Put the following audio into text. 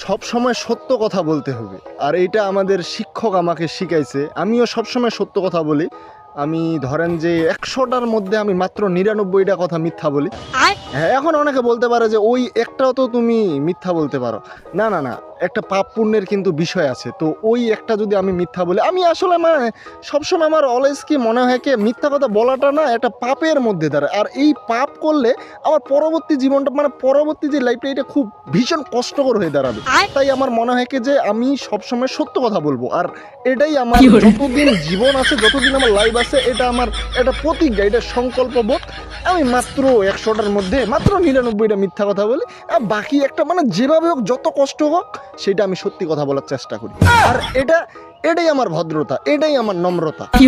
সব সময় সত্য কথা বলতে হবে, আর এইটা আমাদের শিক্ষক আমাকে শিখাইছে। আমিও সব সময় সত্য কথা বলি। আমি ধরেন যে 100টার মধ্যে আমি মাত্র 99টা কথা মিথ্যা বলি। হ্যাঁ, এখন অনেকে বলতে পারে যে ওই একটাও তো তুমি মিথ্যা বলতে পারো। না না না, একটা পাপ পুণ্যের কিন্তু বিষয় আছে। তো ওই একটা যদি আমি মিথ্যা বলি, আমি আসলে মানে সবসময় আমার অলওয়েজ কি মনে হয় কি মিথ্যা কথা বলাটা না একটা পাপের মধ্যে দাঁড়ায়। আর এই পাপ করলে আমার পরবর্তী জীবনটা মানে পরবর্তী যে লাইফটা এটা খুব ভীষণ কষ্টকর হয়ে দাঁড়াবে। তাই আমার মনে হয় কি যে আমি সবসময় সত্য কথা বলবো। আর এটাই আমার যতদিন জীবন আছে, যতদিন আমার লাইফ আছে, এটা আমার একটা প্রতিজ্ঞা, এটা সংকল্পবোধ। আমি মাত্র 100টার মধ্যে মাত্র 99টা মিথ্যা কথা বলি, আর বাকি একটা মানে যেভাবে হোক যত কষ্ট হোক সেটা আমি সত্যি কথা বলার চেষ্টা করি। আর এটাই আমার ভদ্রতা, এটাই আমার নম্রতা। কি